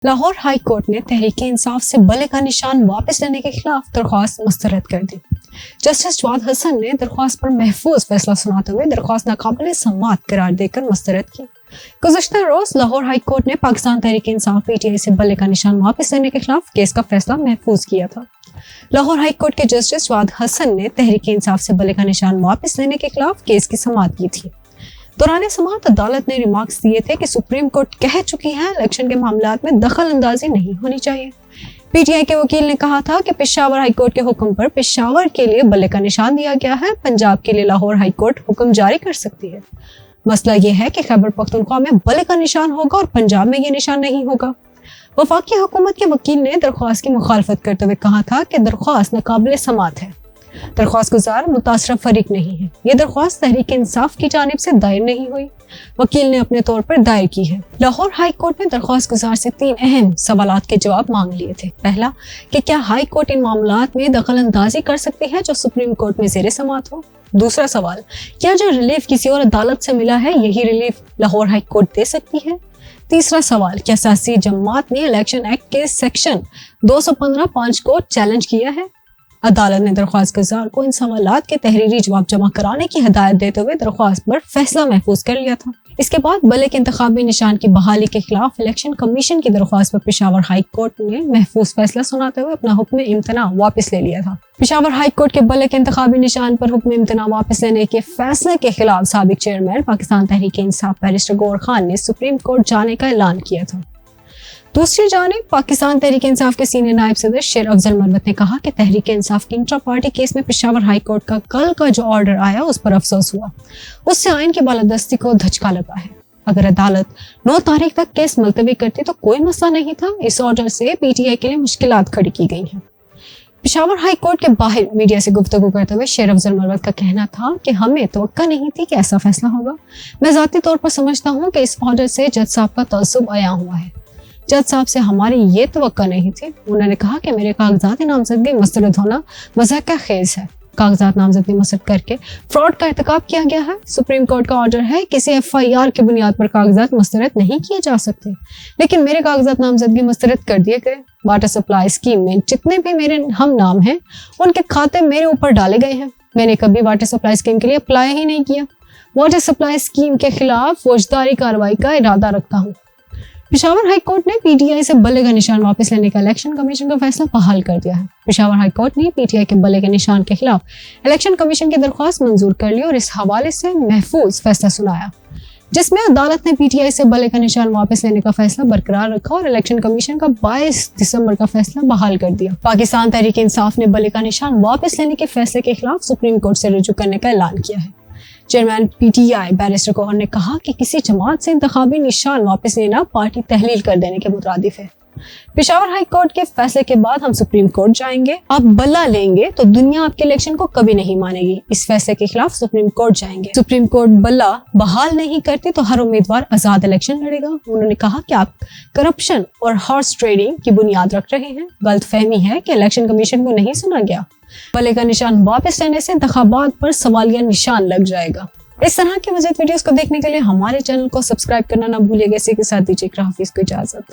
Lahore high court نے تحریک انصاف سے بلے کا نشان واپس لینے کے خلاف درخواست مسترد کر دی۔ جسٹس جواد حسن نے درخواست پر محفوظ فیصلہ سناتے ہوئے درخواست ناقابل سماعت قرار دے کر مسترد کی۔ گزشتہ روز لاہور ہائی کورٹ نے پاکستان تحریک انصاف پی ٹی آئی سے بلے کا نشان واپس لینے کے خلاف کیس کا فیصلہ محفوظ کیا تھا۔ لاہور ہائی کورٹ کے جسٹس جواد حسن نے تحریک انصاف سے بلے کا نشان واپس لینے کے خلاف کیس کی سماعت کی تھی۔ دوران سماعت عدالت نے ریمارکس دیے تھے کہ سپریم کورٹ کہہ چکی ہے الیکشن کے معاملات میں دخل اندازی نہیں ہونی چاہیے۔ پی ٹی آئی کے وکیل نے کہا تھا کہ پشاور ہائی کورٹ کے حکم پر پشاور کے لیے بلے کا نشان دیا گیا ہے، پنجاب کے لیے لاہور ہائی کورٹ حکم جاری کر سکتی ہے۔ مسئلہ یہ ہے کہ خیبر پختونخوا میں بلے کا نشان ہوگا اور پنجاب میں یہ نشان نہیں ہوگا۔ وفاقی حکومت کے وکیل نے درخواست کی مخالفت کرتے ہوئے کہا تھا کہ درخواست ناقابل سماعت ہے۔ درخواست گزار متاثرہ فریق نہیں ہے، یہ درخواست تحریک انصاف کی جانب سے دائر نہیں ہوئی، وکیل نے اپنے طور پر دائر کی ہے۔ لاہور ہائی کورٹ نے درخواست گزار سے 3 اہم سوالات کے جواب مانگ لیے تھے۔ پہلا کہ کیا ہائی کورٹ ان معاملات میں دخل اندازی کر سکتی ہے جو سپریم کورٹ میں زیر سماعت ہو۔ دوسرا سوال، کیا جو ریلیف کسی اور عدالت سے ملا ہے یہی ریلیف لاہور ہائی کورٹ دے سکتی ہے۔ تیسرا سوال، کیا سیاسی جماعت نے الیکشن ایکٹ کے سیکشن 215(5) کو چیلنج کیا ہے۔ عدالت نے درخواست گزار کو ان سوالات کے تحریری جواب جمع کرانے کی ہدایت دیتے ہوئے درخواست پر فیصلہ محفوظ کر لیا تھا۔ اس کے بعد بلے کے انتخابی نشان کی بحالی کے خلاف الیکشن کمیشن کی درخواست پر پشاور ہائی کورٹ نے محفوظ فیصلہ سناتے ہوئے اپنا حکم امتناع واپس لے لیا تھا۔ پشاور ہائی کورٹ کے بلے کے انتخابی نشان پر حکم امتناع واپس لینے کے فیصلے کے خلاف سابق چیئرمین پاکستان تحریک انصاف بیرسٹر گور خان نے سپریم کورٹ جانے کا اعلان کیا تھا۔ دوسری جانب پاکستان تحریک انصاف کے سینئر نائب صدر شیر افضل مروت نے کہا کہ تحریک انصاف کے انٹرا پارٹی کیس میں پشاور ہائی کورٹ کا کل کا جو آرڈر آیا اس پر افسوس ہوا، اس سے آئین کی بالادستی کو دھچکا لگا ہے۔ اگر عدالت 9 تاریخ تک کیس ملتوی کرتی تو کوئی مسئلہ نہیں تھا، اس آرڈر سے پی ٹی آئی کے لیے مشکلات کھڑی کی گئی ہیں۔ پشاور ہائی کورٹ کے باہر میڈیا سے گفتگو کرتے ہوئے شیر افضل مروت کا کہنا تھا کہ ہمیں توقع نہیں تھی کہ ایسا فیصلہ ہوگا۔ میں ذاتی طور پر سمجھتا ہوں کہ اس آرڈر سے جج صاحب کا تعصب عیاں ہوا ہے۔ جج صاحب سے ہماری یہ توقع نہیں تھی۔ انہوں نے کہا کہ میرے کاغذات نامزدگی مسترد ہونا مضحکہ خیز ہے۔ کاغذات نامزدگی مسترد کر کے فراڈ کا ارتکاب کیا گیا ہے۔ سپریم کورٹ کا آرڈر ہے کسی ایف آئی آر کی بنیاد پر کاغذات مسترد نہیں کیے جا سکتے، لیکن میرے کاغذات نامزدگی مسترد کر دیے گئے۔ واٹر سپلائی اسکیم میں جتنے بھی میرے ہم نام ہیں ان کے کھاتے میرے اوپر ڈالے گئے ہیں۔ میں نے کبھی واٹر سپلائی اسکیم کے لیے اپلائی ہی نہیں کیا۔ واٹر سپلائی اسکیم کے خلاف فوجداری کارروائی کا ارادہ رکھتا ہوں۔ پشاور ہائی کورٹ نے پی ٹی آئی سے بلے کا نشان واپس لینے کا الیکشن کمیشن کا فیصلہ بحال کر دیا ہے۔ پشاور ہائی کورٹ نے پی ٹی آئی کے بلے کے نشان کے خلاف الیکشن کمیشن کی درخواست منظور کر لی اور اس حوالے سے محفوظ فیصلہ سنایا، جس میں عدالت نے پی ٹی آئی سے بلے کا نشان واپس لینے کا فیصلہ برقرار رکھا اور الیکشن کمیشن کا 22 دسمبر کا فیصلہ بحال کر دیا۔ پاکستان تحریک انصاف نے بلے کا نشان واپس لینے کے فیصلے کے خلاف سپریم کورٹ سے رجوع کرنے کا اعلان کیا ہے۔ Chairman P T I barrister Gohar نے کہا کہ کسی جماعت سے انتخابی نشان واپس لینا پارٹی تحلیل کر دینے کے مترادف ہے۔ پشاور ہائی کورٹ کے فیصلے کے بعد ہم سپریم کورٹ جائیں گے، آپ بلہ لیں گے تو دنیا آپ کے الیکشن کو کبھی نہیں مانے گی۔ اس فیصلے کے خلاف سپریم کورٹ جائیں گے۔ سپریم کورٹ بلہ بحال نہیں کرتی تو ہر امیدوار آزاد الیکشن لڑے گا۔ انہوں نے کہا کہ آپ کرپشن اور ہارس ٹریڈنگ کی بنیاد رکھ رہے ہیں۔ غلط فہمی ہے کہ الیکشن کمیشن کو نہیں سنا گیا۔ بلے کا نشان واپس لینے سے انتخابات پر سوالیہ نشان لگ جائے گا۔ اس طرح کی مزید ویڈیوز کو دیکھنے کے لیے ہمارے چینل کو سبسکرائب کرنا نہ بھولیے گا۔ اسی کے ساتھ دیجیے حافظ کو اجازت۔